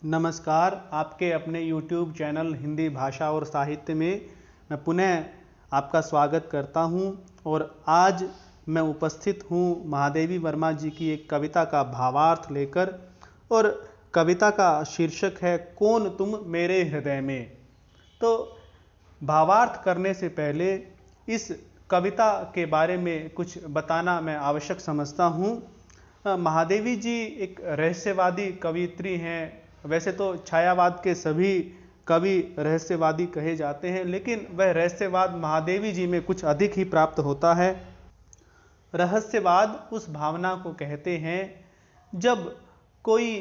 नमस्कार। आपके अपने YouTube चैनल हिंदी भाषा और साहित्य में मैं पुनः आपका स्वागत करता हूं और आज मैं उपस्थित हूं महादेवी वर्मा जी की एक कविता का भावार्थ लेकर और कविता का शीर्षक है कौन तुम मेरे हृदय में। तो भावार्थ करने से पहले इस कविता के बारे में कुछ बताना मैं आवश्यक समझता हूँ। महादेवी जी एक रहस्यवादी कवयित्री हैं। वैसे तो छायावाद के सभी कवि रहस्यवादी कहे जाते हैं, लेकिन वह रहस्यवाद महादेवी जी में कुछ अधिक ही प्राप्त होता है। रहस्यवाद उस भावना को कहते हैं जब कोई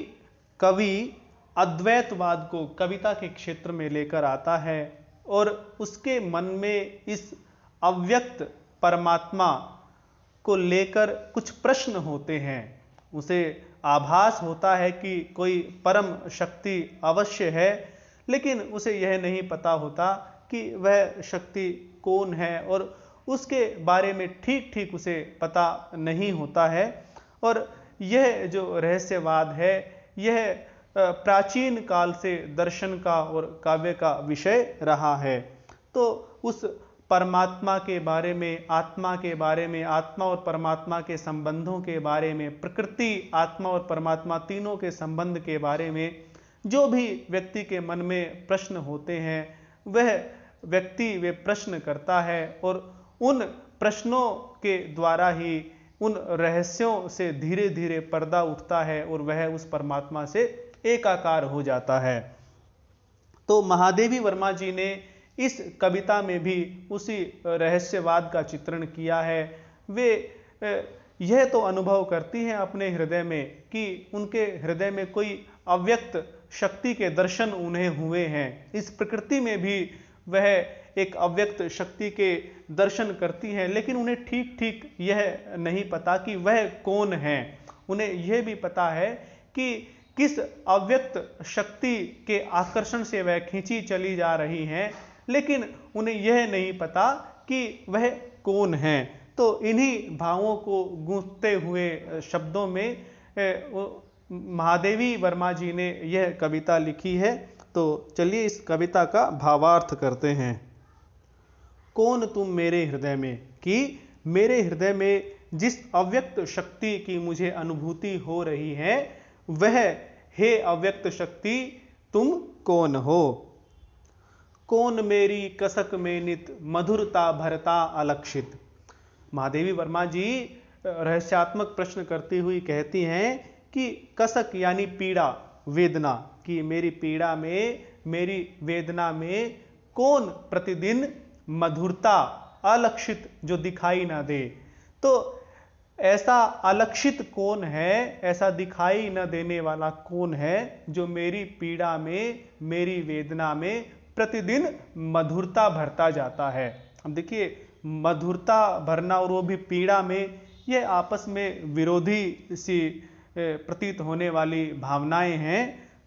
कवि अद्वैतवाद को कविता के क्षेत्र में लेकर आता है और उसके मन में इस अव्यक्त परमात्मा को लेकर कुछ प्रश्न होते हैं। उसे आभास होता है कि कोई परम शक्ति अवश्य है, लेकिन उसे यह नहीं पता होता कि वह शक्ति कौन है और उसके बारे में ठीक ठीक उसे पता नहीं होता है। और यह जो रहस्यवाद है यह प्राचीन काल से दर्शन का और काव्य का विषय रहा है। तो उस परमात्मा के बारे में, आत्मा के बारे में, आत्मा और परमात्मा के संबंधों के बारे में, प्रकृति, आत्मा और परमात्मा तीनों के संबंध के बारे में जो भी व्यक्ति के मन में प्रश्न होते हैं वह व्यक्ति वे प्रश्न करता है और उन प्रश्नों के द्वारा ही उन रहस्यों से धीरे धीरे पर्दा उठता है और वह उस परमात्मा से एकाकार हो जाता है। तो महादेवी वर्मा जी ने इस कविता में भी उसी रहस्यवाद का चित्रण किया है। वे यह तो अनुभव करती हैं अपने हृदय में कि उनके हृदय में कोई अव्यक्त शक्ति के दर्शन उन्हें हुए हैं। इस प्रकृति में भी वह एक अव्यक्त शक्ति के दर्शन करती हैं, लेकिन उन्हें ठीक ठीक यह नहीं पता कि वह कौन है। उन्हें यह भी पता है कि किस अव्यक्त शक्ति के आकर्षण से वह खींची चली जा रही हैं, लेकिन उन्हें यह नहीं पता कि वह कौन है। तो इन्हीं भावों को गूंथते हुए शब्दों में महादेवी वर्मा जी ने यह कविता लिखी है। तो चलिए इस कविता का भावार्थ करते हैं। कौन तुम मेरे हृदय में, कि मेरे हृदय में जिस अव्यक्त शक्ति की मुझे अनुभूति हो रही है वह, हे अव्यक्त शक्ति, तुम कौन हो। कौन मेरी कसक में नित मधुरता भरता अलक्षित। महादेवी वर्मा जी रहस्यात्मक प्रश्न करती हुई कहती हैं कि कसक यानी पीड़ा, वेदना, कि मेरी पीड़ा में, मेरी वेदना में कौन प्रतिदिन मधुरता अलक्षित जो दिखाई ना दे। तो ऐसा अलक्षित कौन है, ऐसा दिखाई न देने वाला कौन है जो मेरी पीड़ा में, मेरी वेदना में प्रतिदिन मधुरता भरता जाता है। अब देखिए, मधुरता भरना और वो भी पीड़ा में, यह आपस में विरोधी सी प्रतीत होने वाली भावनाएं हैं।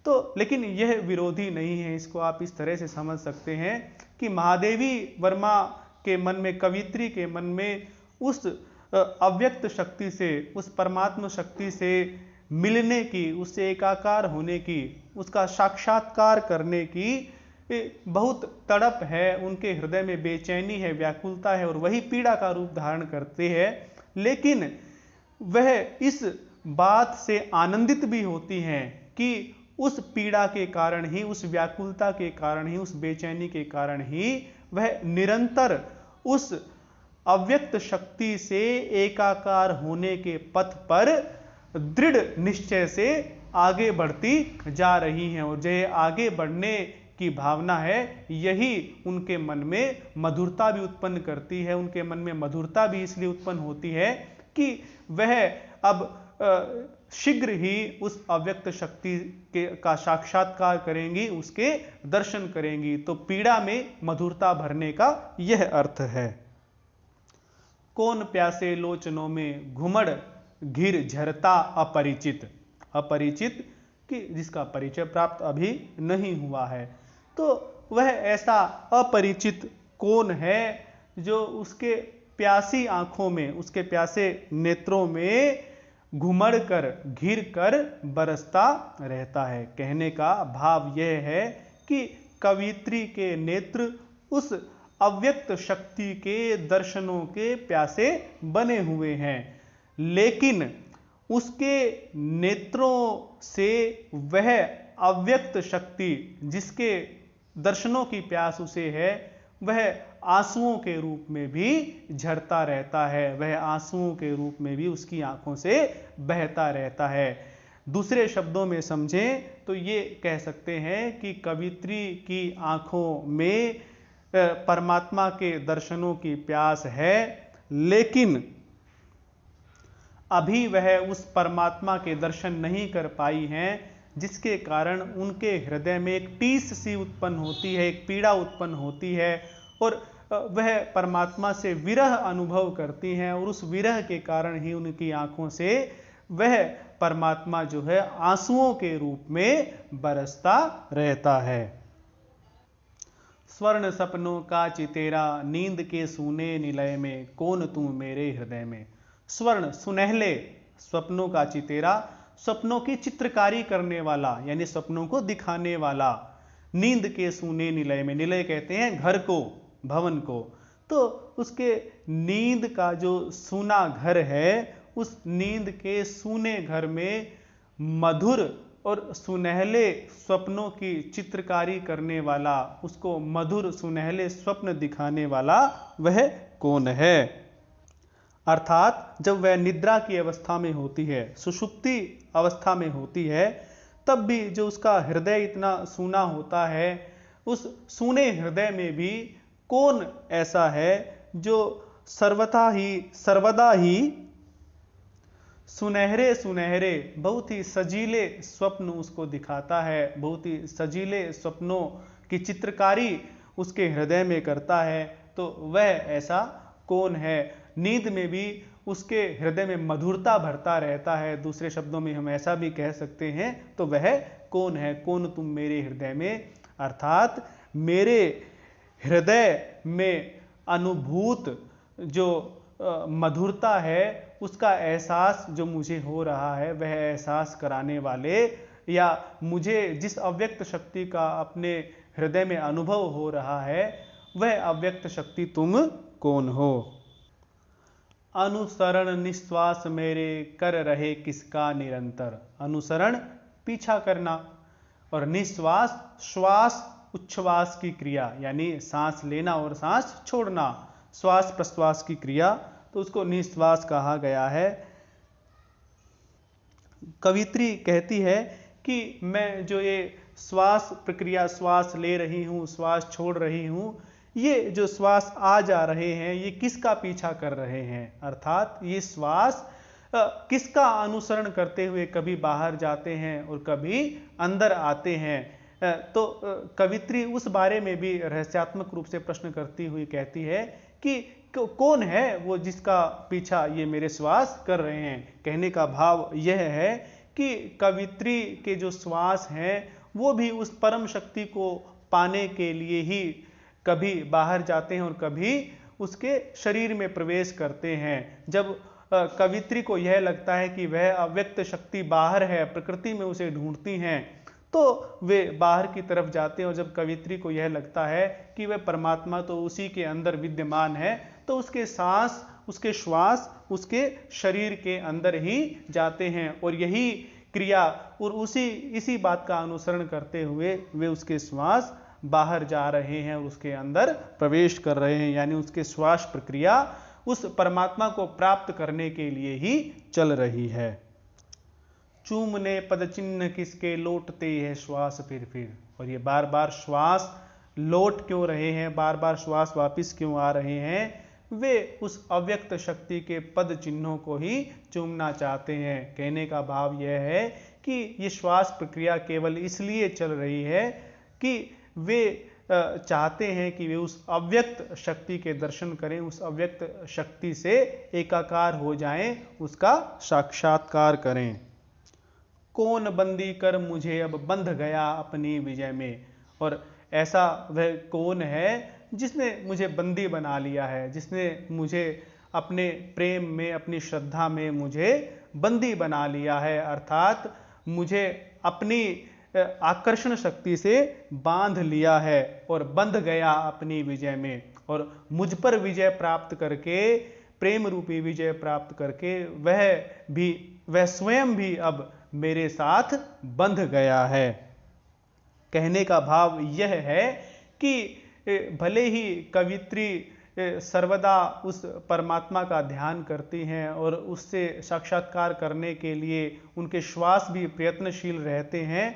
तो लेकिन यह विरोधी नहीं है, इसको आप इस तरह से समझ सकते हैं कि महादेवी वर्मा के मन में, कवियत्री के मन में उस अव्यक्त शक्ति से, उस परमात्मा शक्ति से मिलने की, उससे एकाकार होने की, उसका साक्षात्कार करने की बहुत तड़प है। उनके हृदय में बेचैनी है, व्याकुलता है और वही पीड़ा का रूप धारण करते हैं। लेकिन वह इस बात से आनंदित भी होती हैं कि उस पीड़ा के कारण ही, उस व्याकुलता के कारण ही, उस बेचैनी के कारण ही वह निरंतर उस अव्यक्त शक्ति से एकाकार होने के पथ पर दृढ़ निश्चय से आगे बढ़ती जा रही हैं। और जो आगे बढ़ने की भावना है यही उनके मन में मधुरता भी उत्पन्न करती है। उनके मन में मधुरता भी इसलिए उत्पन्न होती है कि वह अब शीघ्र ही उस अव्यक्त शक्ति का साक्षात्कार करेंगी, उसके दर्शन करेंगी। तो पीड़ा में मधुरता भरने का यह अर्थ है। कौन प्यासे लोचनों में घुमड़ घिर झरता अपरिचित। अपरिचित कि जिसका परिचय प्राप्त अभी नहीं हुआ है। तो वह ऐसा अपरिचित कौन है जो उसके प्यासी आंखों में, उसके प्यासे नेत्रों में घुमड़ कर घिर कर बरसता रहता है। कहने का भाव यह है कि कवियत्री के नेत्र उस अव्यक्त शक्ति के दर्शनों के प्यासे बने हुए हैं, लेकिन उसके नेत्रों से वह अव्यक्त शक्ति जिसके दर्शनों की प्यास उसे है, वह आंसुओं के रूप में भी झरता रहता है, वह आंसुओं के रूप में भी उसकी आंखों से बहता रहता है। दूसरे शब्दों में समझें तो ये कह सकते हैं कि कवियत्री की आंखों में परमात्मा के दर्शनों की प्यास है, लेकिन अभी वह उस परमात्मा के दर्शन नहीं कर पाई हैं, जिसके कारण उनके हृदय में एक टीस सी उत्पन्न होती है, एक पीड़ा उत्पन्न होती है और वह परमात्मा से विरह अनुभव करती हैं और उस विरह के कारण ही उनकी आंखों से वह परमात्मा जो है आंसुओं के रूप में बरसता रहता है। स्वर्ण सपनों का चितेरा नींद के सूने निलय में, कौन तू मेरे हृदय में। स्वर्ण सुनहले स्वप्नों का चितेरा, स्वप्नों की चित्रकारी करने वाला यानी स्वप्नों को दिखाने वाला। नींद के सूने निलय में, निलय कहते हैं घर को, भवन को, तो उसके नींद का जो सूना घर है, उस नींद के सूने घर में मधुर और सुनहले स्वप्नों की चित्रकारी करने वाला, उसको मधुर सुनहले स्वप्न दिखाने वाला वह कौन है। अर्थात जब वह निद्रा की अवस्था में होती है, सुषुप्ति अवस्था में होती है, तब भी जो उसका हृदय इतना सूना होता है, उस सूने हृदय में भी कौन ऐसा है जो सर्वदा ही सुनहरे सुनहरे बहुत ही सजीले स्वप्न उसको दिखाता है, बहुत ही सजीले स्वप्नों की चित्रकारी उसके हृदय में करता है। तो वह ऐसा कौन है। नींद में भी उसके हृदय में मधुरता भरता रहता है। दूसरे शब्दों में हम ऐसा भी कह सकते हैं, तो वह कौन है, कौन तुम मेरे हृदय में, अर्थात मेरे हृदय में अनुभूत जो मधुरता है, उसका एहसास जो मुझे हो रहा है, वह एहसास कराने वाले या मुझे जिस अव्यक्त शक्ति का अपने हृदय में अनुभव हो रहा है, वह अव्यक्त शक्ति तुम कौन हो। अनुसरण निश्वास मेरे कर रहे किसका निरंतर। अनुसरण पीछा करना और निश्वास श्वास उच्छ्वास की क्रिया यानी सांस लेना और सांस छोड़ना, श्वास प्रश्वास की क्रिया, तो उसको निश्वास कहा गया है। कवित्री कहती है कि मैं जो ये श्वास प्रक्रिया, श्वास ले रही हूँ, श्वास छोड़ रही हूँ, ये जो श्वास आ जा रहे हैं, ये किसका पीछा कर रहे हैं, अर्थात ये श्वास किसका अनुसरण करते हुए कभी बाहर जाते हैं और कभी अंदर आते हैं। तो कवित्री उस बारे में भी रहस्यात्मक रूप से प्रश्न करती हुई कहती है कि कौन है वो जिसका पीछा ये मेरे श्वास कर रहे हैं। कहने का भाव यह है कि कवित्री के जो श्वास हैं वो भी उस परम शक्ति को पाने के लिए ही कभी बाहर जाते हैं और कभी उसके शरीर में प्रवेश करते हैं। जब कवित्री को यह लगता है कि वह अव्यक्त शक्ति बाहर है, प्रकृति में उसे ढूंढती हैं, तो वे बाहर की तरफ जाते हैं। और जब कवित्री को यह लगता है कि वह परमात्मा तो उसी के अंदर विद्यमान है, तो उसके सांस, उसके श्वास उसके शरीर के अंदर ही जाते हैं और यही क्रिया और इसी बात का अनुसरण करते हुए वे उसके श्वास बाहर जा रहे हैं और उसके अंदर प्रवेश कर रहे हैं, यानी उसके श्वास प्रक्रिया उस परमात्मा को प्राप्त करने के लिए ही चल रही है। चूमने पद चिन्ह किसके लौटते हैं श्वास फिर। और ये बार बार श्वास लौट क्यों रहे हैं, बार बार श्वास वापिस क्यों आ रहे हैं, वे उस अव्यक्त शक्ति के पद चिन्हों को ही चूमना चाहते हैं। कहने का भाव यह है कि ये श्वास प्रक्रिया केवल इसलिए चल रही है कि वे चाहते हैं कि वे उस अव्यक्त शक्ति के दर्शन करें, उस अव्यक्त शक्ति से एकाकार हो जाएं, उसका साक्षात्कार करें। कौन बंदी कर मुझे अब बंध गया अपनी विजय में। और ऐसा वह कौन है जिसने मुझे बंदी बना लिया है, जिसने मुझे अपने प्रेम में, अपनी श्रद्धा में मुझे बंदी बना लिया है, अर्थात मुझे अपनी आकर्षण शक्ति से बांध लिया है और बंध गया अपनी विजय में, और मुझ पर विजय प्राप्त करके, प्रेम रूपी विजय प्राप्त करके वह स्वयं भी अब मेरे साथ बंध गया है। कहने का भाव यह है कि भले ही कवित्री सर्वदा उस परमात्मा का ध्यान करती हैं और उससे साक्षात्कार करने के लिए उनके श्वास भी प्रयत्नशील रहते हैं,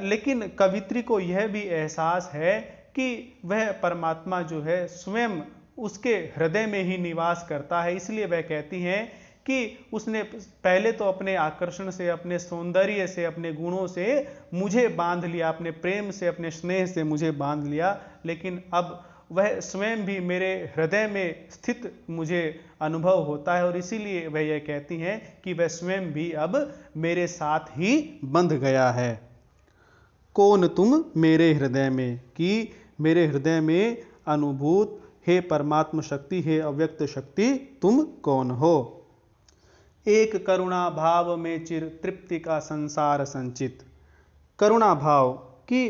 लेकिन कवित्री को यह भी एहसास है कि वह परमात्मा जो है स्वयं उसके हृदय में ही निवास करता है। इसलिए वह कहती हैं कि उसने पहले तो अपने आकर्षण से, अपने सौंदर्य से, अपने गुणों से मुझे बांध लिया, अपने प्रेम से, अपने स्नेह से मुझे बांध लिया, लेकिन अब वह स्वयं भी मेरे हृदय में स्थित मुझे अनुभव होता है, और इसीलिए वह यह कहती हैं कि वह स्वयं भी अब मेरे साथ ही बंध गया है। कौन तुम मेरे हृदय में, कि मेरे हृदय में अनुभूत हे परमात्म शक्ति, हे अव्यक्त शक्ति, तुम कौन हो। एक करुणा भाव में चिर तृप्ति का संसार संचित। करुणा भाव कि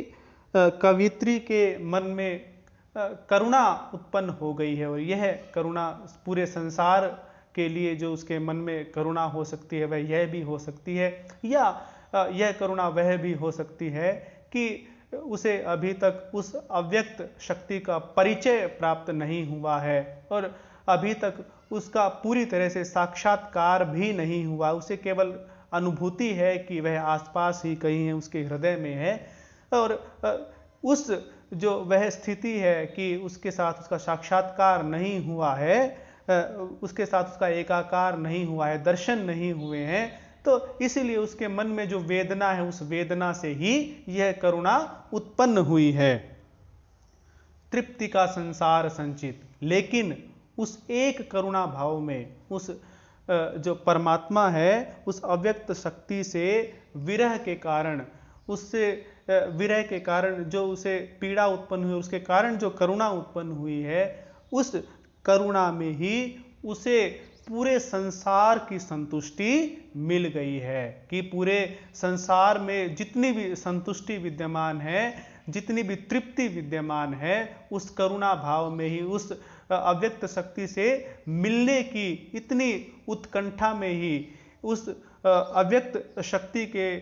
कवित्री के मन में करुणा उत्पन्न हो गई है, और यह करुणा पूरे संसार के लिए जो उसके मन में करुणा हो सकती है वह यह भी हो सकती है, या यह करुणा वह भी हो सकती है कि उसे अभी तक उस अव्यक्त शक्ति का परिचय प्राप्त नहीं हुआ है और अभी तक उसका पूरी तरह से साक्षात्कार भी नहीं हुआ। उसे केवल अनुभूति है कि वह आसपास ही कहीं है, उसके हृदय में है, और उस जो वह स्थिति है कि उसके साथ उसका साक्षात्कार नहीं हुआ है, उसके साथ उसका एकाकार नहीं हुआ है, दर्शन नहीं हुए हैं, तो इसीलिए उसके मन में जो वेदना है उस वेदना से ही यह करुणा उत्पन्न हुई है। तृप्ति का संसार संचित, लेकिन उस एक करुणा भाव में उस जो परमात्मा है उस अव्यक्त शक्ति से विरह के कारण, उससे विरह के कारण जो उसे पीड़ा उत्पन्न हुई, उसके कारण जो करुणा उत्पन्न हुई है, उस करुणा में ही उसे पूरे संसार की संतुष्टि मिल गई है कि पूरे संसार में जितनी भी संतुष्टि विद्यमान है, जितनी भी तृप्ति विद्यमान है, उस करुणा भाव में ही, उस अव्यक्त शक्ति से मिलने की इतनी उत्कंठा में ही, उस अव्यक्त शक्ति के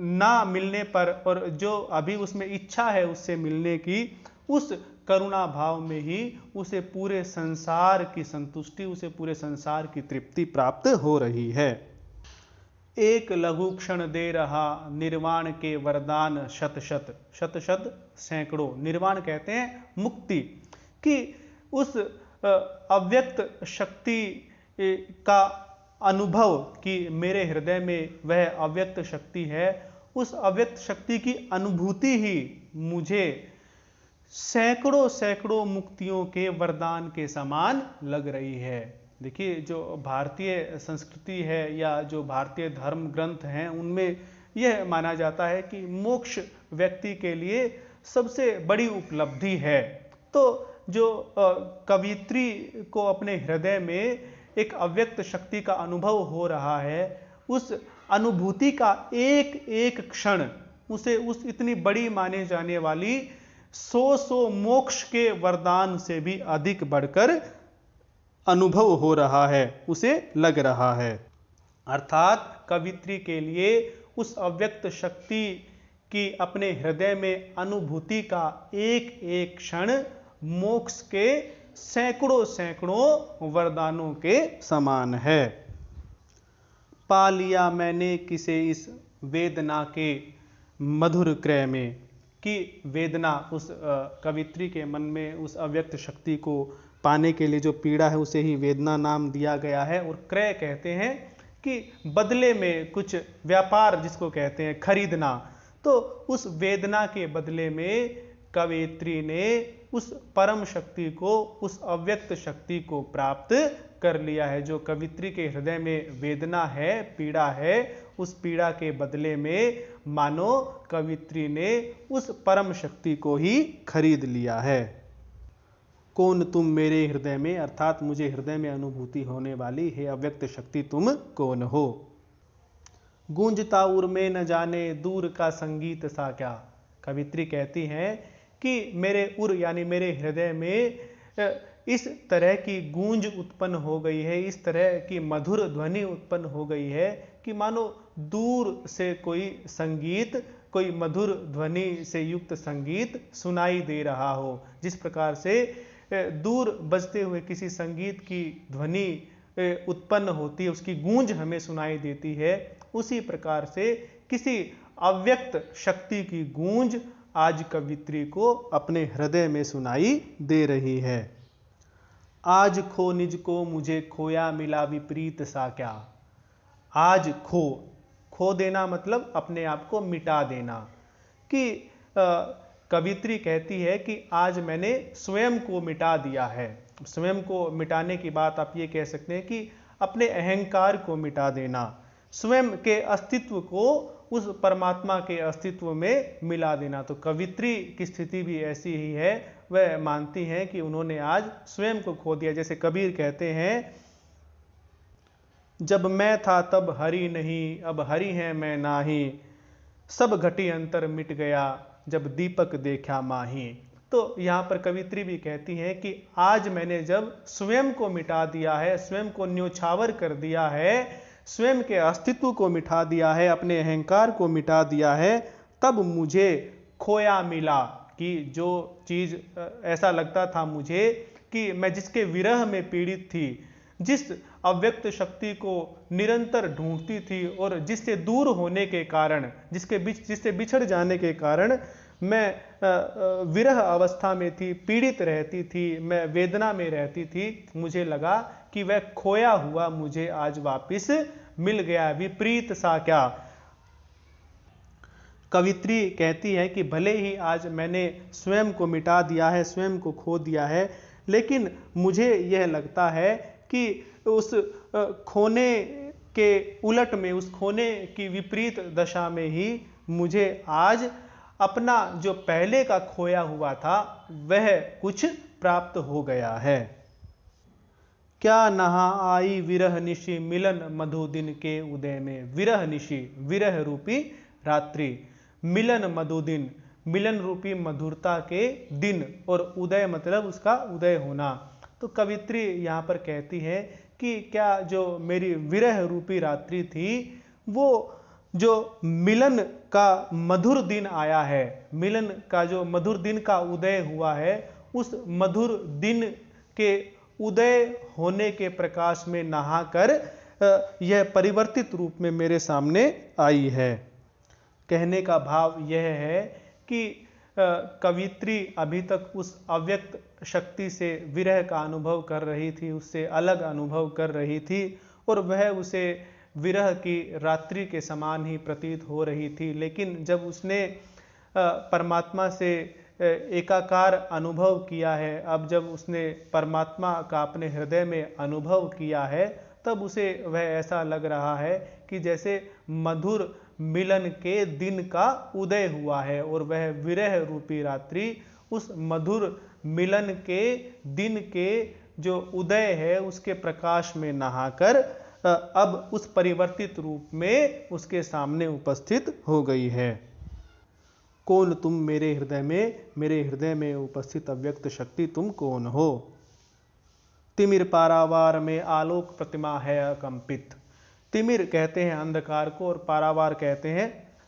ना मिलने पर और जो अभी उसमें इच्छा है उससे मिलने की, उस करुणा भाव में ही उसे पूरे संसार की संतुष्टि, उसे पूरे संसार की तृप्ति प्राप्त हो रही है। एक लघु क्षण दे रहा निर्वाण के वरदान शत शत, शत शत सैकड़ों, निर्वाण कहते हैं मुक्ति, कि उस अव्यक्त शक्ति का अनुभव कि मेरे हृदय में वह अव्यक्त शक्ति है, उस अव्यक्त शक्ति की अनुभूति ही मुझे सैकड़ों सैकड़ों मुक्तियों के वरदान के समान लग रही है। देखिए, जो भारतीय संस्कृति है या जो भारतीय धर्म ग्रंथ हैं उनमें यह माना जाता है कि मोक्ष व्यक्ति के लिए सबसे बड़ी उपलब्धि है। तो जो कवित्री को अपने हृदय में एक अव्यक्त शक्ति का अनुभव हो रहा है, उस अनुभूति का एक एक क्षण उसे उस इतनी बड़ी माने जाने वाली 100 मोक्ष के वरदान से भी अधिक बढ़कर अनुभव हो रहा है, उसे लग रहा है। अर्थात कवित्री के लिए उस अव्यक्त शक्ति की अपने हृदय में अनुभूति का एक एक क्षण मोक्ष के सैकड़ों सैकड़ों वरदानों के समान है। पा लिया मैंने किसे इस वेदना के मधुर क्रय में, कि वेदना उस कवित्री के मन में उस अव्यक्त शक्ति को पाने के लिए जो पीड़ा है उसे ही वेदना नाम दिया गया है। और क्रय कहते हैं कि बदले में कुछ व्यापार जिसको कहते हैं खरीदना, तो उस वेदना के बदले में कवित्री ने उस परम शक्ति को, उस अव्यक्त शक्ति को प्राप्त कर लिया है। जो कवित्री के हृदय में वेदना है, पीड़ा है, उस पीड़ा के बदले में मानो कवित्री ने उस परम शक्ति को ही खरीद लिया है। कौन तुम मेरे हृदय में, अर्थात मुझे हृदय में अनुभूति होने वाली हे अव्यक्त शक्ति तुम कौन हो। गूंजता उर में न जाने दूर का संगीत सा क्या। कवित्री कहती हैं कि मेरे उर यानी मेरे हृदय में इस तरह की गूंज उत्पन्न हो गई है, इस तरह की मधुर ध्वनि उत्पन्न हो गई है कि मानो दूर से कोई संगीत, कोई मधुर ध्वनि से युक्त संगीत सुनाई दे रहा हो। जिस प्रकार से दूर बजते हुए किसी संगीत की ध्वनि उत्पन्न होती है, उसकी गूंज हमें सुनाई देती है, उसी प्रकार से किसी अव्यक्त शक्ति की गूंज आज कवित्री को अपने हृदय में सुनाई दे रही है। आज खो निज को मुझे खोया मिला विपरीत सा क्या। आज खो देना मतलब अपने आप को मिटा देना। कि कवित्री कहती है कि आज मैंने स्वयं को मिटा दिया है। स्वयं को मिटाने की बात आप ये कह सकते हैं कि अपने अहंकार को मिटा देना, स्वयं के अस्तित्व को उस परमात्मा के अस्तित्व में मिला देना। तो कवित्री की स्थिति भी ऐसी ही है, वह मानती हैं कि उन्होंने आज स्वयं को खो दिया। जैसे कबीर कहते हैं, जब मैं था तब हरि नहीं, अब हरि है मैं नाही, सब घटी अंतर मिट गया, जब दीपक देखा माही। तो यहाँ पर कवित्री भी कहती हैं कि आज मैंने जब स्वयं को मिटा दिया है, स्वयं को न्योछावर कर दिया है, स्वयं के अस्तित्व को मिटा दिया है, अपने अहंकार को मिटा दिया है, तब मुझे खोया मिला। कि जो चीज़ ऐसा लगता था मुझे कि मैं जिसके विरह में पीड़ित थी, जिस अव्यक्त शक्ति को निरंतर ढूंढती थी और जिससे दूर होने के कारण, जिससे बिछड़ जाने के कारण मैं विरह अवस्था में थी, पीड़ित रहती थी, मैं वेदना में रहती थी, मुझे लगा कि वह खोया हुआ मुझे आज वापस मिल गया। विपरीत सा क्या। कवित्री कहती है कि भले ही आज मैंने स्वयं को मिटा दिया है, स्वयं को खो दिया है, लेकिन मुझे यह लगता है कि उस खोने के उलट में, उस खोने की विपरीत दशा में ही मुझे आज अपना जो पहले का खोया हुआ था वह कुछ प्राप्त हो गया है। क्या नहा आई विरह निशि मिलन मधु दिन के उदय में। विरह निशि, विरह रूपी रात्रि, मिलन मधु दिन, मिलन रूपी मधुरता के दिन, और उदय मतलब उसका उदय होना। तो कवित्री यहाँ पर कहती है कि क्या जो मेरी विरह रूपी रात्रि थी, वो जो मिलन का मधुर दिन आया है, मिलन का जो मधुर दिन का उदय हुआ है, उस मधुर दिन के उदय होने के प्रकाश में नहाकर यह परिवर्तित रूप में मेरे सामने आई है। कहने का भाव यह है कि कवित्री अभी तक उस अव्यक्त शक्ति से विरह का अनुभव कर रही थी, उससे अलग अनुभव कर रही थी, और वह उसे विरह की रात्रि के समान ही प्रतीत हो रही थी। लेकिन जब उसने परमात्मा से एकाकार अनुभव किया है, अब जब उसने परमात्मा का अपने हृदय में अनुभव किया है, तब उसे वह ऐसा लग रहा है कि जैसे मधुर मिलन के दिन का उदय हुआ है, और वह विरह रूपी रात्रि उस मधुर मिलन के दिन के जो उदय है उसके प्रकाश में नहाकर अब उस परिवर्तित रूप में उसके सामने उपस्थित हो गई है। कौन तुम मेरे हृदय में उपस्थित अव्यक्त शक्ति तुम कौन हो। तिमिर पारावार में आलोक प्रतिमा है अकंपित। तिमिर कहते हैं अंधकार को और पारावार कहते हैं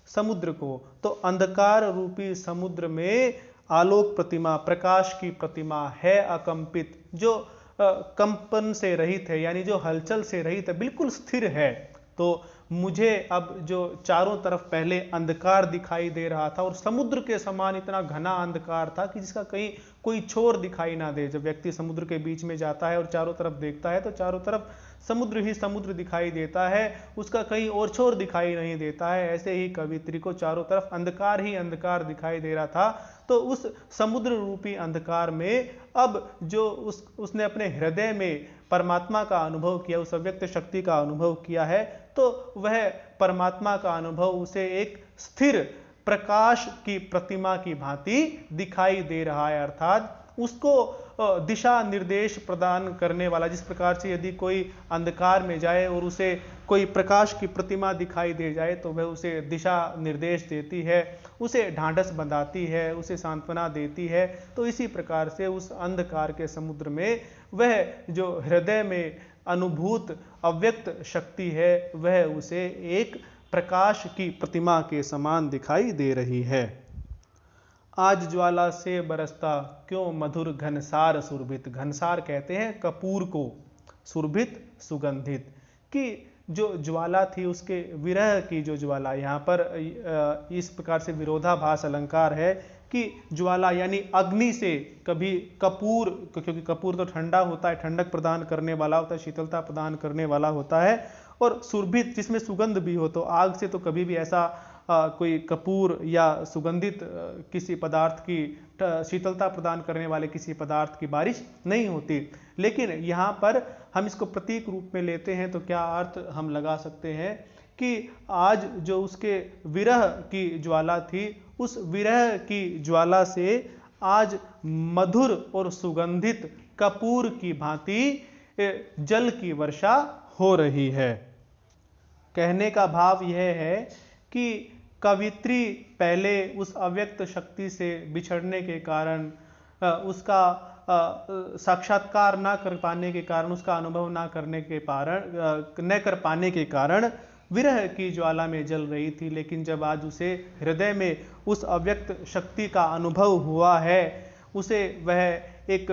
समुद्र को। तो अंधकार रूपी समुद्र में आलोक प्रतिमा, प्रकाश की प्रतिमा है अकंपित, जो कंपन से रहित है, यानी जो हलचल से रहित है, बिल्कुल स्थिर है। तो मुझे अब जो चारों तरफ पहले अंधकार दिखाई दे रहा था और समुद्र के समान इतना घना अंधकार था कि जिसका कहीं कोई छोर दिखाई ना दे। जब व्यक्ति समुद्र के बीच में जाता है और चारों तरफ देखता है तो चारों तरफ समुद्र ही समुद्र दिखाई देता है, उसका कहीं और छोर दिखाई नहीं देता है। ऐसे ही कवित्री को चारों तरफ अंधकार ही अंधकार दिखाई दे रहा था। तो उस समुद्र रूपी अंधकार में अब जो उसने अपने हृदय में परमात्मा का अनुभव किया, उस अव्यक्त शक्ति का अनुभव किया है, तो वह परमात्मा का अनुभव उसे एक स्थिर प्रकाश की प्रतिमा की भांति दिखाई दे रहा है। अर्थात उसको दिशा निर्देश प्रदान करने वाला, जिस प्रकार से यदि कोई अंधकार में जाए और उसे कोई प्रकाश की प्रतिमा दिखाई दे जाए तो वह उसे दिशा निर्देश देती है, उसे ढांढस बंधाती है, उसे सांत्वना देती है। तो इसी प्रकार से उस अंधकार के समुद्र में वह जो हृदय में अनुभूत अव्यक्त शक्ति है वह उसे एक प्रकाश की प्रतिमा के समान दिखाई दे रही है। आज ज्वाला से बरसता क्यों मधुर घनसार सुरभित। घनसार कहते हैं कपूर को, सुरभित सुगंधित, कि जो ज्वाला थी उसके विरह की जो ज्वाला, यहाँ पर इस प्रकार से विरोधाभास अलंकार है कि ज्वाला यानी अग्नि से कभी कपूर, क्योंकि कपूर तो ठंडा होता है, ठंडक प्रदान करने वाला होता है, शीतलता प्रदान करने वाला होता है, और सुरभित जिसमें सुगंध भी हो। तो आग से तो कभी भी ऐसा कोई कपूर या सुगंधित किसी पदार्थ की शीतलता प्रदान करने वाले किसी पदार्थ की बारिश नहीं होती। लेकिन यहाँ पर हम इसको प्रतीक रूप में लेते हैं तो क्या अर्थ हम लगा सकते हैं कि आज जो उसके विरह की ज्वाला थी, उस विरह की ज्वाला से आज मधुर और सुगंधित कपूर की भांति जल की वर्षा हो रही है। कहने का भाव यह है कि कवित्री पहले उस अव्यक्त शक्ति से बिछड़ने के कारण, उसका साक्षात्कार ना कर पाने के कारण, उसका अनुभव ना कर पाने के कारण विरह की ज्वाला में जल रही थी। लेकिन जब आज उसे हृदय में उस अव्यक्त शक्ति का अनुभव हुआ है, उसे वह एक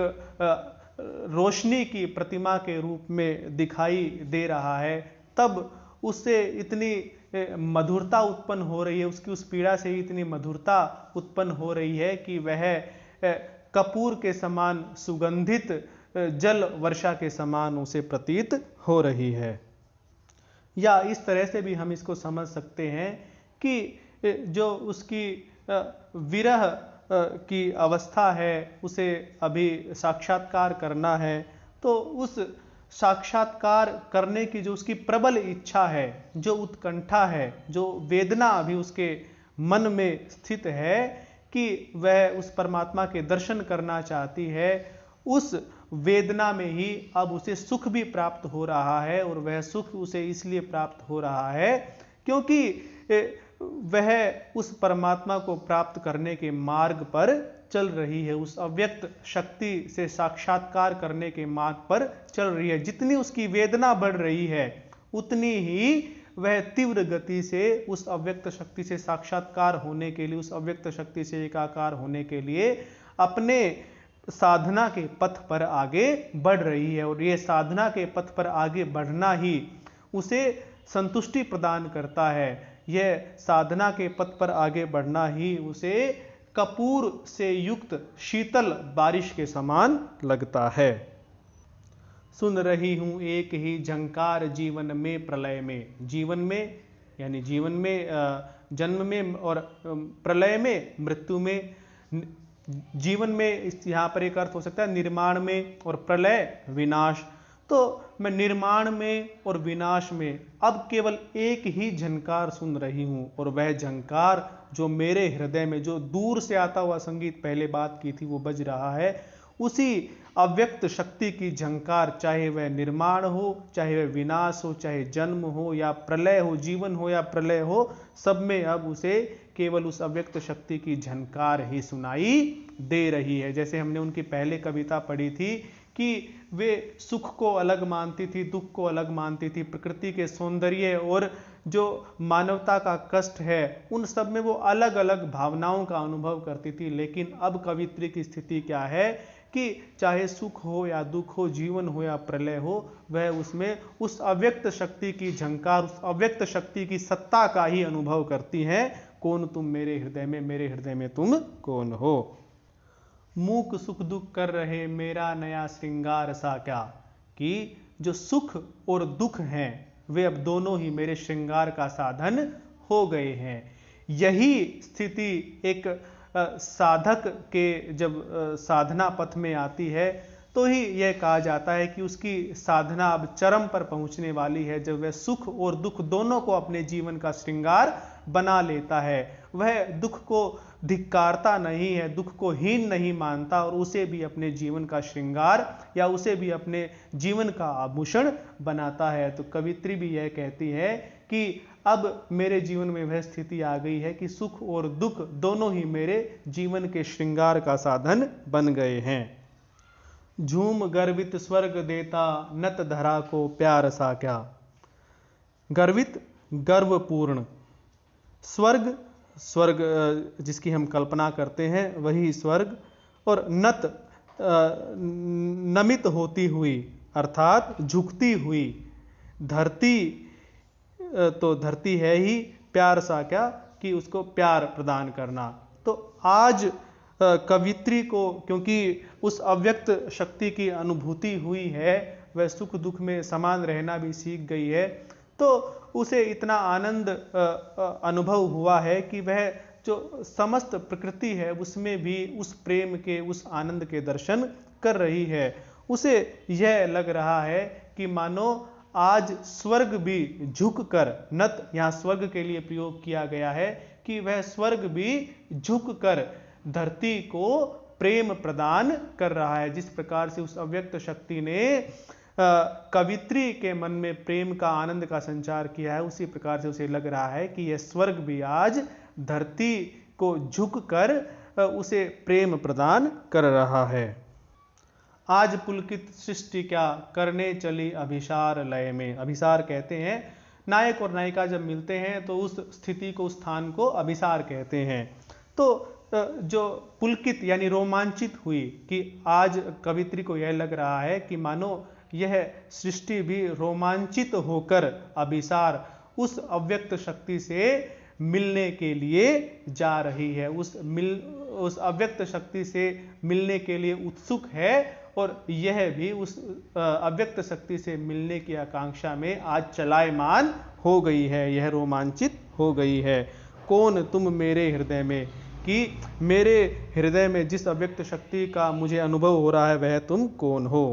रोशनी की प्रतिमा के रूप में दिखाई दे रहा है, तब उससे इतनी मधुरता उत्पन्न हो रही है, उसकी उस पीड़ा से ही इतनी मधुरता उत्पन्न हो रही है कि वह कपूर के समान सुगंधित जल वर्षा के समान उसे प्रतीत हो रही है। या इस तरह से भी हम इसको समझ सकते हैं कि जो उसकी विरह की अवस्था है उसे अभी साक्षात्कार करना है, तो उस साक्षात्कार करने की जो उसकी प्रबल इच्छा है, जो उत्कंठा है, जो वेदना अभी उसके मन में स्थित है कि वह उस परमात्मा के दर्शन करना चाहती है, उस वेदना में ही अब उसे सुख भी प्राप्त हो रहा है। और वह सुख उसे इसलिए प्राप्त हो रहा है क्योंकि वह उस परमात्मा को प्राप्त करने के मार्ग पर चल रही है, उस अव्यक्त शक्ति से साक्षात्कार करने के मार्ग पर चल रही है। जितनी उसकी वेदना बढ़ रही है उतनी ही वह तीव्र गति से उस अव्यक्त शक्ति से साक्षात्कार होने के लिए, उस अव्यक्त शक्ति से एकाकार होने के लिए अपने साधना के पथ पर आगे बढ़ रही है। और ये साधना के पथ पर आगे बढ़ना ही उसे संतुष्टि प्रदान करता है। यह साधना के पथ पर आगे बढ़ना ही उसे कपूर से युक्त शीतल बारिश के समान लगता है। सुन रही हूं एक ही झंकार जीवन में प्रलय में। जीवन में यानी जीवन में जन्म में और प्रलय में मृत्यु में। जीवन में यहाँ पर एक अर्थ हो सकता है निर्माण में, और प्रलय विनाश। तो मैं निर्माण में और विनाश में अब केवल एक ही झंकार सुन रही हूं, और वह झंकार जो मेरे हृदय में, जो दूर से आता हुआ संगीत पहले बात की थी वो बज रहा है, उसी अव्यक्त शक्ति की झंकार, चाहे वह निर्माण हो, चाहे वह विनाश हो, चाहे जन्म हो या प्रलय हो, जीवन हो या प्रलय हो, सब में अब उसे केवल उस अव्यक्त शक्ति की झंकार ही सुनाई दे रही है। जैसे हमने उनकी पहले कविता पढ़ी थी कि वे सुख को अलग मानती थी, दुख को अलग मानती थी, प्रकृति के सौंदर्य और जो मानवता का कष्ट है उन सब में वो अलग अलग भावनाओं का अनुभव करती थी। लेकिन अब कवित्री की स्थिति क्या है कि चाहे सुख हो या दुख हो, जीवन हो या प्रलय हो, वह उसमें उस अव्यक्त शक्ति की झंकार, उस अव्यक्त शक्ति की सत्ता का ही अनुभव करती हैं। कौन तुम मेरे हृदय में, मेरे हृदय में तुम कौन हो। मूक सुख दुख कर रहे मेरा नया श्रृंगार सा क्या, कि जो सुख और दुख हैं वे अब दोनों ही मेरे श्रृंगार का साधन हो गए हैं। यही स्थिति एक साधक के जब साधना पथ में आती है तो ही यह कहा जाता है कि उसकी साधना अब चरम पर पहुंचने वाली है, जब वह सुख और दुख दोनों को अपने जीवन का श्रृंगार बना लेता है। वह दुख को धिक्कारता नहीं है, दुख को हीन नहीं मानता और उसे भी अपने जीवन का श्रृंगार या उसे भी अपने जीवन का आभूषण बनाता है। तो कवित्री भी यह कहती है कि अब मेरे जीवन में वह स्थिति आ गई है कि सुख और दुख दोनों ही मेरे जीवन के श्रृंगार का साधन बन गए हैं। झूम गर्वित स्वर्ग देता नत धरा को प्यार सा क्या। गर्वित गर्वपूर्ण, स्वर्ग स्वर्ग जिसकी हम कल्पना करते हैं वही स्वर्ग, और नत नमित होती हुई अर्थात झुकती हुई धरती, तो धरती है ही, प्यार सा क्या कि उसको प्यार प्रदान करना। तो आज कवित्री को क्योंकि उस अव्यक्त शक्ति की अनुभूति हुई है, वह सुख दुख में समान रहना भी सीख गई है, तो उसे इतना आनंद अनुभव हुआ है कि वह जो समस्त प्रकृति है उसमें भी उस प्रेम के, उस आनंद के दर्शन कर रही है। उसे यह लग रहा है कि मानो आज स्वर्ग भी झुककर, नत यहाँ स्वर्ग के लिए प्रयोग किया गया है कि वह स्वर्ग भी झुककर धरती को प्रेम प्रदान कर रहा है। जिस प्रकार से उस अव्यक्त शक्ति ने कवित्री के मन में प्रेम का, आनंद का संचार किया है, उसी प्रकार से उसे लग रहा है कि यह स्वर्ग भी आज धरती को झुककर उसे प्रेम प्रदान कर रहा है। आज पुलकित सृष्टि क्या करने चली अभिसार लय में। अभिसार कहते हैं, नायक और नायिका जब मिलते हैं तो उस स्थिति को, उस स्थान को अभिसार कहते हैं। तो जो पुलकित यानी रोमांचित हुई कि आज कवित्री को यह लग रहा है कि मानो यह सृष्टि भी रोमांचित होकर अभिसार उस अव्यक्त शक्ति से मिलने के लिए जा रही है, उस अव्यक्त शक्ति से मिलने के लिए उत्सुक है, और यह भी उस अव्यक्त शक्ति से मिलने की आकांक्षा में आज चलायमान हो गई है, यह रोमांचित हो गई है। कौन तुम मेरे हृदय में, कि मेरे हृदय में जिस अव्यक्त शक्ति का मुझे अनुभव हो रहा है वह तुम कौन हो।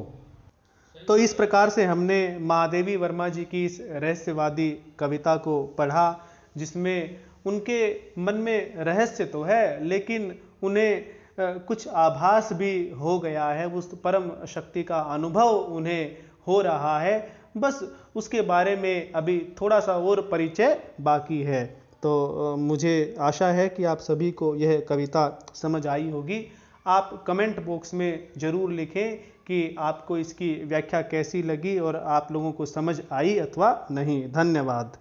तो इस प्रकार से हमने महादेवी वर्मा जी की इस रहस्यवादी कविता को पढ़ा, जिसमें उनके मन में रहस्य तो है लेकिन उन्हें कुछ आभास भी हो गया है, उस परम शक्ति का अनुभव उन्हें हो रहा है, बस उसके बारे में अभी थोड़ा सा और परिचय बाकी है। तो मुझे आशा है कि आप सभी को यह कविता समझ आई होगी। आप कमेंट बॉक्स में ज़रूर लिखें कि आपको इसकी व्याख्या कैसी लगी और आप लोगों को समझ आई अथवा नहीं। धन्यवाद।